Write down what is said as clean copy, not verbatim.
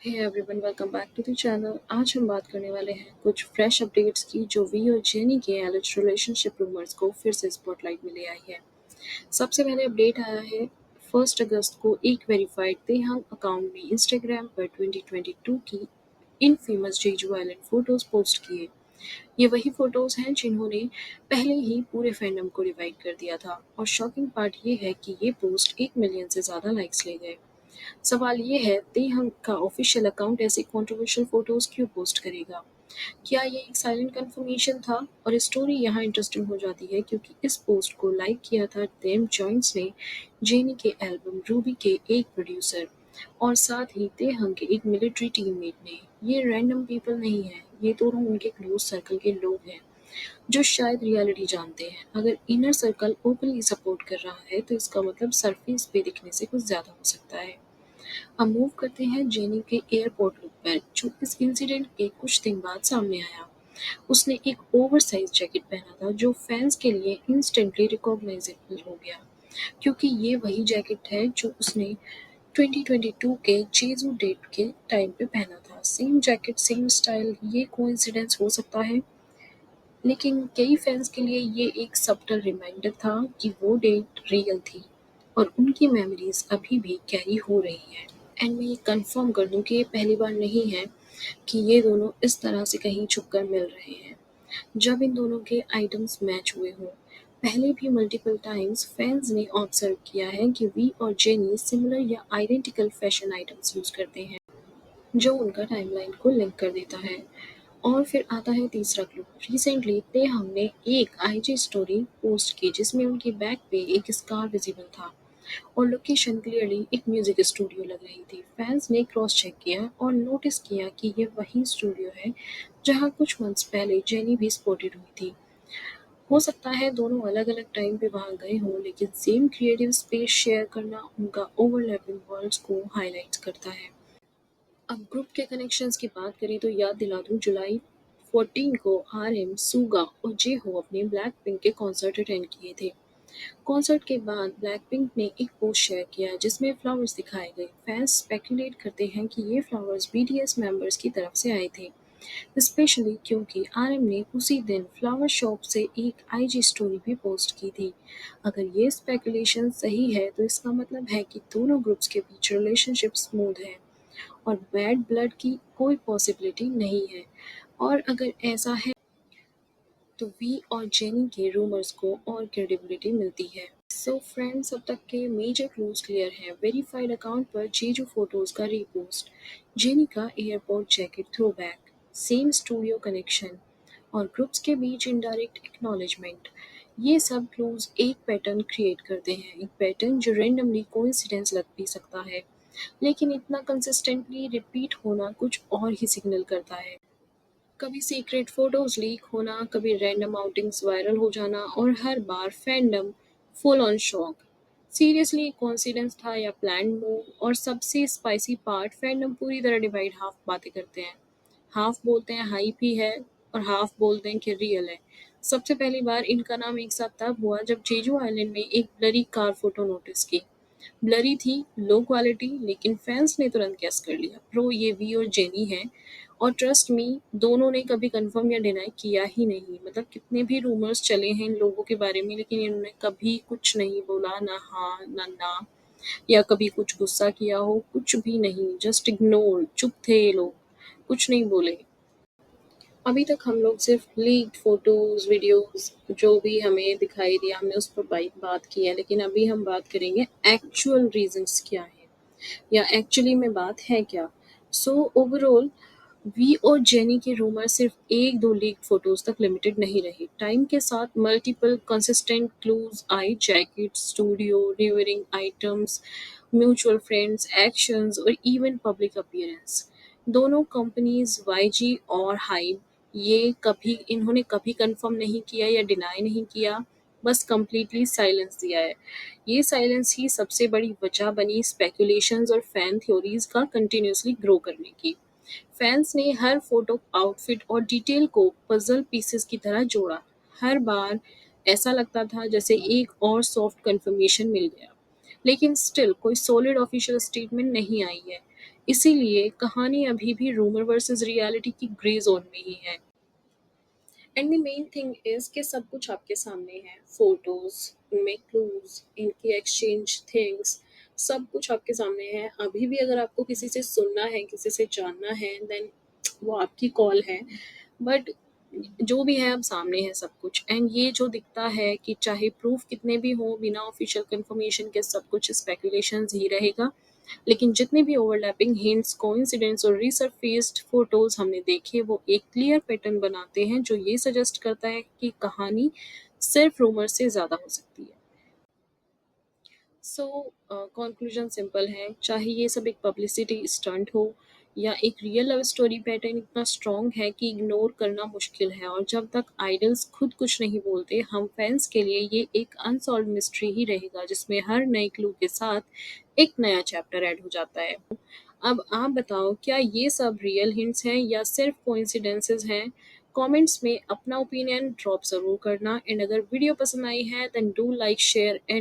Hey everyone, welcome back to the channel. आज हम बात करने वाले हैं कुछ फ्रेश अपडेट्स की जो वी और जेनी के एलिज रिलेशनशिप रूमर्स को फिर से स्पॉटलाइट में ले आई है। सबसे पहले अपडेट आया है 1 अगस्त को एक वेरीफाइड तेहंग अकाउंट ने इंस्टाग्राम पर 2022 की इन famous Jeju island photos post किए। ये वही फोटोज हैं जिन्होंने पहले ही पूरे फैंडम को रिवाइव कर दिया था और शॉकिंग पार्ट ये है कि ये पोस्ट 1 मिलियन से ज़्यादा लाइक्स ले गए। सवाल ये है तेहंग का ऑफिशियल अकाउंट ऐसी कंट्रोवर्शियल फोटोज क्यों पोस्ट करेगा? क्या ये एक साइलेंट कंफर्मेशन था? और स्टोरी यहाँ इंटरेस्टिंग हो जाती है क्योंकि इस पोस्ट को लाइक किया था डेम जॉइंट्स ने, जेनी के एल्बम रूबी के एक प्रोड्यूसर और साथ ही तेहंग के एक मिलिट्री टीममेट ने। ये रैंडम पीपल नहीं है, ये दोनों उनके क्लोज सर्कल के लोग हैं जो शायद रियलिटी जानते हैं। अगर इनर सर्कल ओपनली सपोर्ट कर रहा है तो इसका मतलब सरफेस पे दिखने से कुछ ज्यादा हो सकता है। हम मूव करते हैं जेनी के एयरपोर्ट लुक पर, जो इस इंसिडेंट के कुछ दिन बाद सामने आया। उसने एक ओवरसाइज जैकेट पहना था जो फैंस के लिए इंस्टेंटली रिकॉग्नाइजेबल हो गया, क्योंकि ये वही जैकेट है जो उसने 2022 के जेजू डेट के टाइम पे पहना था। सेम जैकेट, सेम स्टाइल, ये कोइंसिडेंस हो सकता है, लेकिन कई फैंस के लिए ये एक सब्टल रिमाइंडर था कि वो डेट रियल थी और उनकी मेमोरीज अभी भी कैरी हो रही है। एंड मैं ये कंफर्म कर दूं कि ये पहली बार नहीं है कि ये दोनों इस तरह से कहीं छुपकर मिल रहे हैं जब इन दोनों के आइटम्स मैच हुए हों। पहले भी मल्टीपल टाइम्स फैंस ने ऑब्जर्व किया है कि वी और जेनी सिमिलर या आइडेंटिकल फैशन आइटम्स यूज करते हैं, जो उनका टाइमलाइन को लिंक कर देता है। और फिर आता है तीसरा क्लू। रिसेंटली ते हमने एक आईजी स्टोरी पोस्ट की जिसमें उनकी बैक पे एक स्कार विजिबल था और लोकेशन क्लियरली एक म्यूजिक स्टूडियो लग रही थी। फैंस ने क्रॉस चेक किया और नोटिस किया कि ये वही स्टूडियो है जहां कुछ मंथ्स पहले जेनी भी स्पॉटेड हुई थी। हो सकता है दोनों अलग-अलग टाइम पे वहां गए हों, लेकिन सेम क्रिएटिव स्पेस शेयर करना उनका ओवरलैपिंग वर्ल्ड्स को हाईलाइट करता है। अब ग्रुप के कनेक्शंस की बात करें तो याद दिला दूं, जुलाई 14 को आरएम, सूगा और जेहो अपने ब्लैक पिंक के कॉन्सर्ट अटेंड किए थे। कॉन्सर्ट के बाद ब्लैकपिंक ने एक पोस्ट शेयर किया जिसमें फ्लावर्स दिखाए गए। फैंस स्पेकुलेट करते हैं कि ये फ्लावर्स बीटीएस मेंबर्स की तरफ से आए थे, स्पेशली क्योंकि आरएम ने उसी दिन फ्लावर शॉप से एक आईजी स्टोरी भी पोस्ट की थी। अगर ये स्पेकुलेशन सही है तो इसका मतलब है कि दोनों ग्रुप्स के बीच रिलेशनशिप स्मूथ है और बैड ब्लड की कोई पॉसिबिलिटी नहीं है। और अगर ऐसा है तो वी और जेनी के रूमर्स को और क्रेडिबिलिटी मिलती है। सो फ्रेंड्स, अब तक के मेजर क्लूज क्लियर हैं। वेरीफाइड अकाउंट पर जीजू फोटोज का रीपोस्ट, जेनी का airport jacket throwback, same studio connection और ग्रुप्स के बीच इनडायरेक्ट एक्नॉलेजमेंट। ये सब क्लूज एक पैटर्न क्रिएट करते हैं, एक पैटर्न जो रेंडमली कोइंसिडेंस लग भी सकता है, लेकिन इतना कंसिस्टेंटली रिपीट होना कुछ और ही सिग्नल करता है। कभी सीक्रेट फोटोज लीक होना, कभी रैंडम आउटिंग्स वायरल हो जाना और हर बार fandom full on shock. Seriously coincidence था या प्लान्ड मूव? और सबसे स्पाइसी पार्ट, फैंडम पूरी तरह डिवाइड, हाफ बातें करते हैं, हाफ बोलते हैं हाइप ही है और हाफ बोलते हैं कि रियल है। सबसे पहली बार इनका नाम एक साथ तब हुआ जब जेजू आइलैंड में एक ब्लरी कार फोटो नोटिस की। ब्लरी थी, लो क्वालिटी, लेकिन फैंस ने तुरंत गेस कर लिया, ब्रो ये वी और जेनी है। और ट्रस्ट मी, दोनों ने कभी कंफर्म या डिनाई किया ही नहीं। मतलब कितने भी रूमर्स चले हैं इन लोगों के बारे में, लेकिन इन्होंने कभी कुछ नहीं बोला, ना हाँ ना ना, या कभी कुछ गुस्सा किया हो, कुछ भी नहीं, जस्ट इग्नोर, चुप थे ये लोग, कुछ नहीं बोले। अभी तक हम लोग सिर्फ लीक्ड फोटोज, वीडियोस, जो भी हमें दिखाई दिया हमने उस पर बात की है, लेकिन अभी हम बात करेंगे एक्चुअल रीजंस क्या है या एक्चुअली में बात है क्या। सो ओवरऑल वी और जेनी के रूमर सिर्फ एक दो लीक्ड फोटोज तक लिमिटेड नहीं रहे। टाइम के साथ मल्टीपल कंसिस्टेंट क्लूज आई, jacket, studio, rewearing items, mutual friends, actions और इवन पब्लिक अपीयरेंस। दोनों कंपनीज वाईजी और हाइब, ये कभी इन्होंने कभी कंफर्म नहीं किया या डिनाई नहीं किया, बस कंप्लीटली साइलेंस दिया है। ये साइलेंस ही सबसे बड़ी वजह बनी स्पेकुलेशंस और फैन थ्योरीज का कंटिन्यूसली ग्रो करने की। फैंस ने हर फोटो, आउटफिट और डिटेल को पजल पीसेस की तरह जोड़ा। हर बार ऐसा लगता था जैसे एक और सॉफ्ट कंफर्मेशन मिल गया, लेकिन स्टिल कोई सॉलिड ऑफिशियल स्टेटमेंट नहीं आई है। इसीलिए कहानी अभी भी रूमर वर्सेस रियलिटी की ग्रे ज़ोन में ही है। And the main thing is कि सब कुछ आपके सामने है। फ़ोटोज़, उनमें क्लूज़, इनकी एक्सचेंज थिंग्स, सब कुछ आपके सामने है। अभी भी अगर आपको किसी से सुनना है, किसी से जानना है, देन वो आपकी कॉल है। बट जो भी है अब सामने है सब कुछ, एंड ये जो दिखता है कि चाहे प्रूफ कितने भी हों, बिना ऑफिशियल कंफर्मेशन के सब कुछ स्पेकुलेशंस ही रहेगा। लेकिन जितने भी ओवरलैपिंग हिंट्स, कोइंसिडेंस और रिसरफेस्ड फोटोज हमने देखे, वो एक क्लियर पैटर्न बनाते हैं जो ये सजेस्ट करता है कि कहानी सिर्फ रूमर से ज़्यादा हो सकती है। सो कंक्लूजन सिंपल है, चाहे ये सब एक पब्लिसिटी स्टंट हो या एक रियल लव स्टोरी, पैटर्न इतना स्ट्रॉन्ग है कि इग्नोर करना मुश्किल है। और जब तक आइडल्स खुद कुछ नहीं बोलते, हम फैंस के लिए ये एक अनसॉल्व मिस्ट्री ही रहेगा, जिसमें हर नए क्लू के साथ एक नया चैप्टर ऐड हो जाता है। अब आप बताओ, क्या ये सब रियल हिंट्स हैं या सिर्फ कोइंसिडेंसेस हैं? कमेंट्स में अपना ओपिनियन ड्रॉप ज़रूर करना, एंड अगर वीडियो पसंद आई है then do like, share and